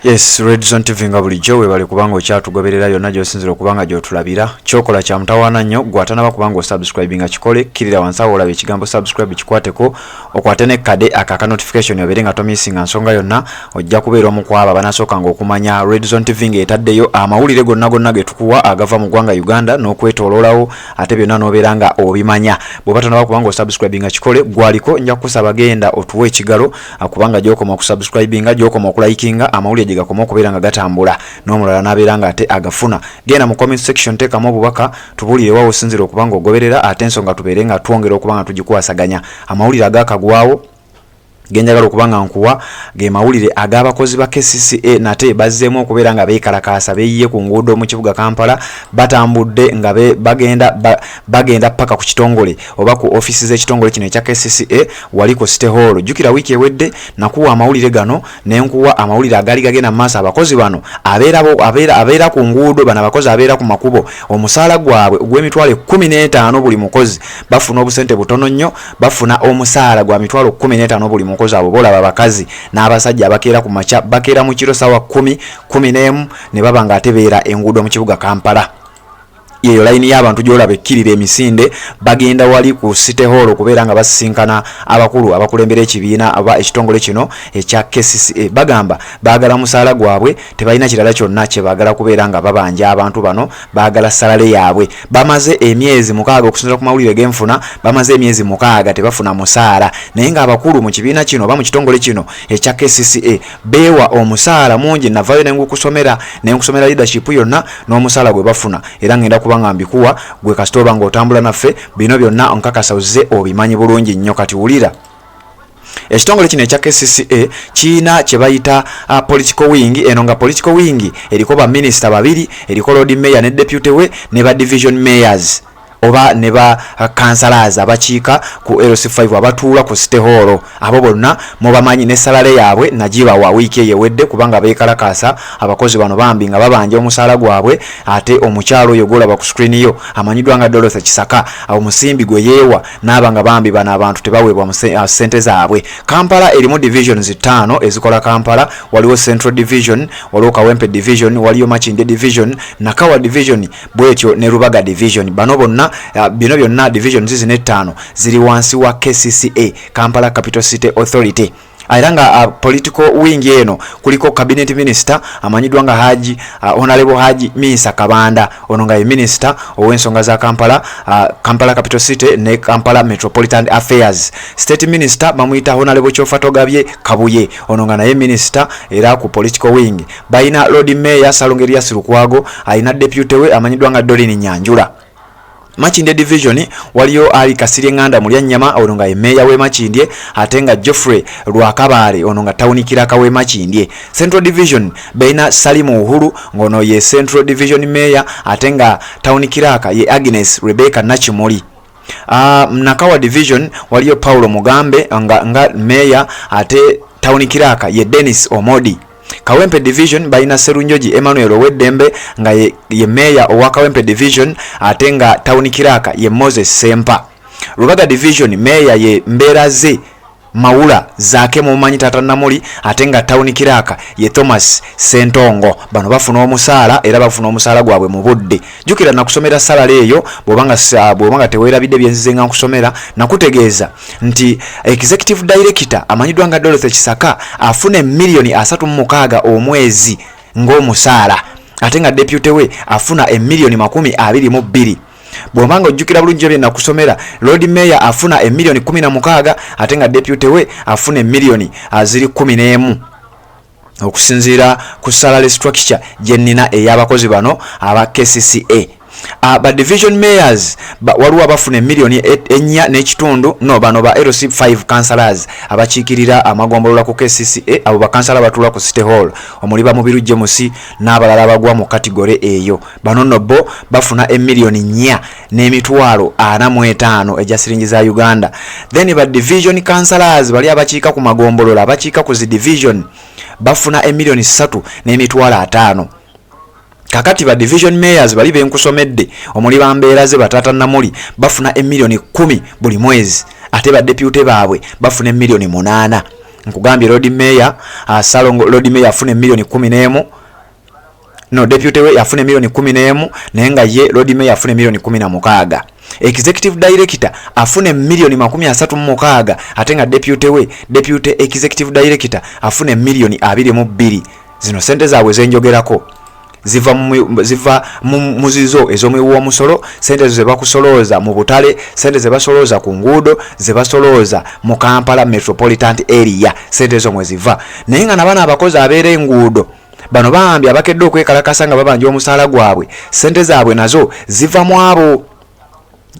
Yes, Red Zone TV nga bulijjo webale kubanga okyatugoberera yonna gy'osinzira okubanga gy'otulabira. Kyokola kya mutawaana nnyo gwatanaba kubanga osubscribinga kikole kirira wansi awo olaba ekigambo subscribe kikwateko okwate ne kade aka notification obere nga tomisinga nsonga yonna ojja kubeera omu kwabo abanasooka ng'okumanya Red Zone TV ng'etaddeyo amawulire gonna ge tukuwa agava mu ggwanga Uganda n'okwetooloolawo ate byonna n'obeera nga obimanya. Bw'oba tanaba kubanga osubscribinga kikole gwaliko nja kukusaba genda otuwe ekigalo kubanga gy'okoma okusubscribinga gy'okoma okulayikinga amawulire gakoma okubeera nga gatambula n'omulala n'abeera nga ate agafuna. Genda mu comment section teekamu obubaka tubulire wawo osinzira okubanga ogoberera ate ensonga tubeere nga twongera okubanga tugikwasaganya. Amawulire agakagwawo genjagala okubanga nkuwa ge mawulire ag'abakozi ba Kcca nate bazzeemu okubeera nga beekalakaasa beeyiye ku nguudo mu kibuga Kampala batambudde nga bagenda paka ku kitongole oba ku ofisi z'ekitongole kino ekya Kcca wali ku City Hall. Jjukira wiiki ewedde nakuwa amawulire gano ne nkuwa amawulire agaali gagenda mu maaso. Abakozi bano abeera ku nguudo, bano abakozi abeera ku makubo, omusaala gwabwe ogw'emitwalo 15 buli mukozi bafuna obusente butono nnyo, bafuna omusaala gwa mitwalo 15 buli mukozi. Abo bolaba abakazi n'abasajja abakeera ku macha bakeera mu kiro sawa 10 ne baba nga atebeera enguudo mu kibuga Kampala. Yeyo line y'abantu gyolaba ekkirira emisinde bagenda wali ku City Hall okubeera nga basisinkana abakulu abakulembera ekibiina aba ekitongole kino ekya Kcca. Bagamba baagala musaala gwabwe, tebalina kirala kyonna kye baagala kubeera nga babanja abantu bano, baagala salale yaabwe. Bamaze emyezi 6 okusinziira ku mawulire g'enfuna, bamaze emyezi 6 tebafuna musaala, naye nga abakulu mu kibiina kino oba mu kitongole kino ekya Kcca beewa omusaala mungi. Navayo nenkusomera leadership yonna n'omusaala gwe bafuna, era ngenda kubanga mbikuwa gwe kasitoba ng'otambula naffe bino byonna onkakasa uzze obimanyi bulungi nnyo. Kati wulira ekitongole kino ekya Kcca kiina kye bayita political wing. Eno nga political wing eriko ba minister babiri, eriko Lord Mayor ne deputy we ne ba division mayors oba ne ba councillors abakiika ku LC5 abatuula ku City Hall. Abo bonna mubamanyi ne salale yaabwe nagiba wa wiiki eyewedde kubanga beekalakaasa abakozi bano bambi nga babanja omusaala gwabwe. Ate omukyalo oyo golaba ku screen yo amanyiddwa nga Dorothy Kcca omusimbi gwe yeewa n'abanga bambi bano abantu tebaweebwa ssente zaabwe. Kampala erimu divisions 5 ezikola Kampala. Waliwo Central Division, waliwo Kawempe Division, waliyo Makindye Division, Nakawa Division, bwetyo ne Lubaga Division. Bano bonna bino byonna divisions zino 5 ziri wansi wa Kcca, Kampala Capital City Authority. Era nga political wing eno kuliko cabinet minister amanyiddwa nga Haji Honorable Haji Misa Kabanda, ono nga ye minister ow'ensonga za Kampala, Kampala Capital City ne Kampala Metropolitan Affairs. State minister bamuyita Honorable Chofatogabye Kabuye, ono nga naye minister era ku political wing. Bayina Lord Mayor Salungeria Silukwago, ayina deputy we amanyiddwa nga Dolini Nyanjula. Makindye Division waliyo Ali Kasirye Nganda mulya nnyama, ono nga Mayor we Makindye, ate nga Geoffrey Lwakabaale, ono nga Town Kiraka we Makindye. Central Division beina Salimu Uhuru, ngono ye Central Division Mayor, ate nga Town Kiraka ye Agnes Rebecca Nachimuli. Nakawa Division waliyo Paulo Mugambe nga Mayor, ate Town Kiraka ye Dennis Omodi. Kawempe Division baina Serunjoji Emmanuel Owedembe nga ye Mayor owa Kawempe Division, ate nga Town Kiraka ye Moses Sempa. Lubaga Division Mayor ye Mberaze Maula Zake mumanyi Tata Namuli, ate nga Town Kiraka ye Thomas Sentongo. Bano bafuna omusaala era bafuna omusaala gwabwe mu budde. Jukira nakusomera salale eyo bwobanga teweerabidde byenzize nga nkusomera nakutegeeza nti executive director amanyiddwa nga Dorothy Kcca afuna $360,000 omwezi ng'omusaala, ate nga deputy we afuna $22,000. Bw'omanga ojjukira bulungi bye nakusomera, Lord Mayor afuna $16,000 ate nga deputy we afuna $11,000 okusinziira ku salary structure gye nnina ey'abakozi bano aba Kcca. Ba division mayors waliwo abafuna $4.5 no bano ba LC5 councillors abakiikirira amagombolola ku Kcca, abo ba councillor batuula ku City Hall omuliba mu Biru James n'abalala bagwa mu category eyo. Bano nobbo bafuna $1,445,000 eja siringi za Uganda. Then ba division councillors bali abakiika ku magombolola abakiika ku zi division bafuna $3,500,000. Kakati ba division mayors bali benkusomedde omuliba mbeera ze batata Namuli bafuna $10,000,000 buli mwezi, ate ba deputy baabwe bafuna $8,000,000. nkugambye road mayor Salongo road mayor afune milioni 11 no deputy we afune milioni 11 naye nga ye road mayor afune milioni 16 executive director afune milioni 36 ate nga deputy executive director afune milioni 22 zino sente zaabwe zenjogerako ziva muzizo ezomwewo omusolo sente ze bakusolooza mu butale sente ze basolooza ku nguudo ze basolooza mu Kampala metropolitan area sente zomwe ziva naye nga nabana abakozi abeera enguudo bano bambi abakedde okwekalakasa nga babanja omusaala gwabwe sente zaabwe nazo ziva mu abo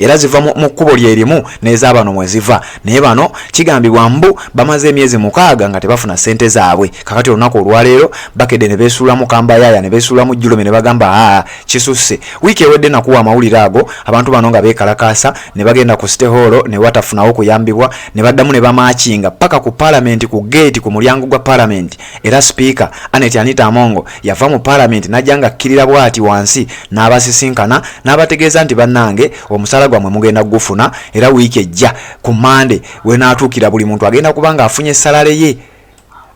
era ziva mu kkubo lyerimu n'ezaabano mwe ziva naye bano kigambibwa mbu bamaze emyezi 6 nga tebafuna sente zaabwe kakati olunaku olwaleero bakedde ne beesuula mu Kambayaya ne beesuula mu Jjulome ne bagamba kisusse wiiki ewedde nakuwa amawulire ago abantu bano nga beekalakasa ne bagenda ku City Hall ne watafunawo kuyambibwa ne baddamu ne bamaakinga paka ku Parliament ku gate ku mulyango gwa Parliament era Speaker Anita Amongo yava mu Parliament najja nga akkirira bw'ati wansi n'abasisinkana n'abategeeza nti bannange omusala gwamwe mugenda gufuna era wiiki ejja ku Monday we naatuukira buli muntu agenda kubanga afunye salale ye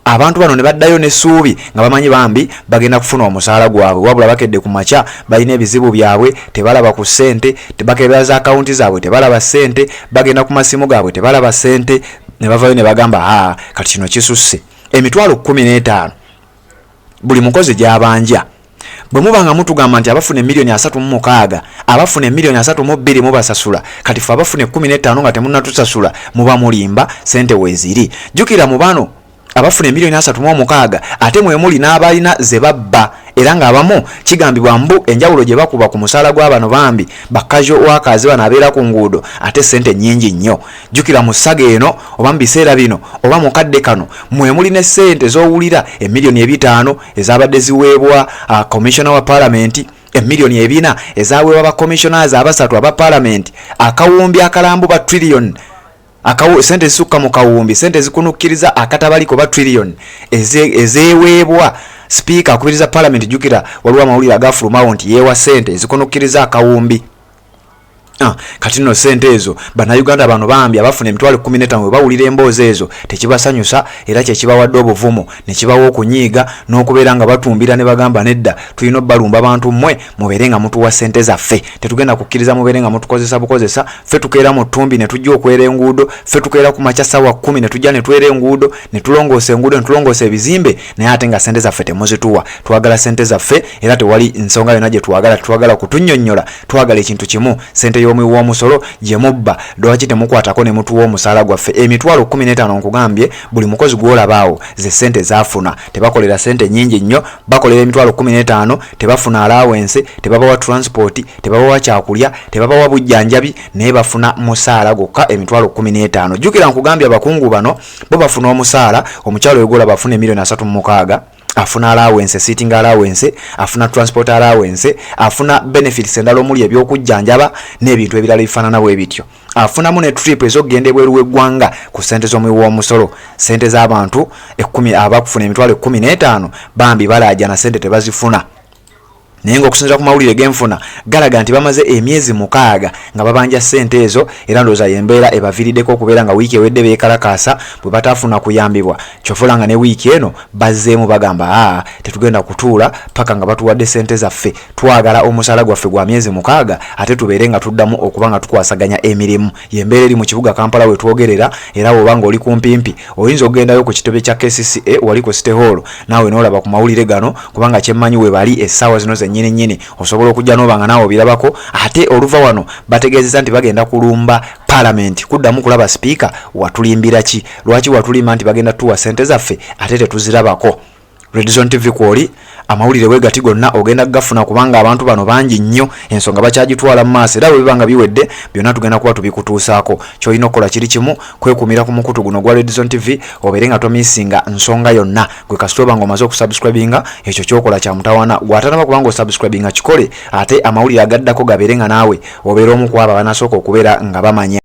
abantu bano ne baddayo n'essuubi nga bamanyi bambi bagenda kufuna omusaala gwabwe wabula bakedde ku makya balina ebizibu byabwe tebalaba ku ssente tebakebera za akawunti zaabwe tebalaba ssente bagenda ku masimu gaabwe tebalaba ssente ne bavayo ne bagamba kati kino kisusse emitwalo 15 buli mukozi gy'abanja bwe mubanga mutugamba nti abafune milioni 36 abafune milioni 32 mubasasula kati fe abafune 15 nga temunnatusasula muba mulimba sente weziri jukira mu bano abafune milioni 36 ate mwe muli n'abalina ze babba era nga abamu kigambibwa mbu enjawulo gye bakuba ku musaala gw'abano bambi bakajo wakazi bano abeera ku nguudo ate sente nnyingi nnyo jukira mu ssaga eno oba mu biseera bino oba mu kadde kano mwe muli ne sente z'owulira emiliyoni 5 ezabadde ziweebwa commissioner wa parliament emiliyoni 4 ezaweebwa ba commissioners abasatu aba parliament akawumbi akalambu ba trillion sente zisukka mu kawumbi sente zikunukkiriza akatabaliko ba trillion ezeweebwa Speaker akubiriza Parliament jukira waliwo amawulire agafulumawo nti yeewa sente zikunukkiriza akawumbi kati no sente ezo bannayuganda bano bambi abafuna emitwalo 15 we bawulira emboozi ezo tekibasanyusa era kyekibawadde obuvumu ne kibawa okunyiiga n'okubeera nga batumbira ne bagamba nedda tulina balumba abantu mmwe mubeere nga mutuwa sente zaffe tetugenda kukkiriza mubeere nga mutukozesa bukozesa ffe tukeera mu ttumbi ne tujja okwera enguudo ffe tukeera ku makya ssaawa 10 ne tujja ne twera enguudo ne tulongoosa enguudo ne tulongoosa ebizimbe naye ate nga sente zaffe temuzituwa twagala sente zaffe era tewali nsonga yonna gye twagala kutunnyonnyola twagala ekintu kimu sente y'omwiwa omusolo gye mubba lwaki temukwatako ne mutuwa omusaala gwaffe emitwalo 15 nkugambye buli mukozi gw'olabaawo ze sente zaafuna tebakolera sente nnyingi nnyo bakolera emitwalo 15 tebafuna allowance tebabawa transport tebabawa kyakulya tebabawa bujjanjabi naye bafuna musaala gwokka emitwalo 15 jukira nkugambye abakungu bano bo bafuna omusaala omukyalo egola bafuna emiliyoni 36 afuna allowance sitting allowance afuna transport allowance afuna benefits endala omuli ebyokujjanjaba n'ebintu ebirala bifaanana bwe bityo afunamu ne trip ezogenda ebweru w'eggwanga ku sente z'omwiwa omusolo sente z'abantu 10 abakufuna emitwalo 15 bambi balaajana sente tebazifuna naye ng'okusinziira ku mawulire genfuna galaga nti bamaze emyezi 6 nga babanja sente ezo era ndowooza y'embeera ebaviiriddeko okubeera nga wiiki ewedde beekalakaasa bwe bataafuna kuyambibwa kyofula nga ne wiiki eno bazzeemu bagamba tetugenda kutuula paka nga batuwadde sente zaffe twagala omusaala gwaffe gwa myezi 6 ate tubeere nga tuddamu okuba nga tukwasaganya emirimu y'embeera eri mu kibuga Kampala we twogerera era bw'oba ng'oli kumpimpi oyinza okugendayo ku kitebe kya Kcca wali ku City Hall naawe n'olaba ku mawulire gano kubanga kyemmanyi we bali essaawa zino nyini osobola okujja n'obanga naawe obirabako ate oluva wano bategeezeza nti bagenda kulumba Parliament kuddamu kulaba Speaker watulimbira ki lwaki watulimba nti bagenda tuwa sente zaffe ate tetuzirabako Red Zone TV kwoli amawulire wegati gonna ogenda gafuna kubanga abantu bano bangi nnyo ensonga bakyagitwala mu maaso era bwe bibanga biwedde byonna tugenda kuba tubikutuusaako kyolina okukola kiri kimu kwekumira ku mukutu guno gwa Red Zone TV obeere nga tomisinga nsonga yonna gwe kasitoba nga omaze okusubscribinga ekyo kyokola kya mutawaana gwatanaba kubanga osubscribinga kikole ate amawulire agaddako gabeere nga naawe obeere omu ku abo abanasooka okubeera nga bamanya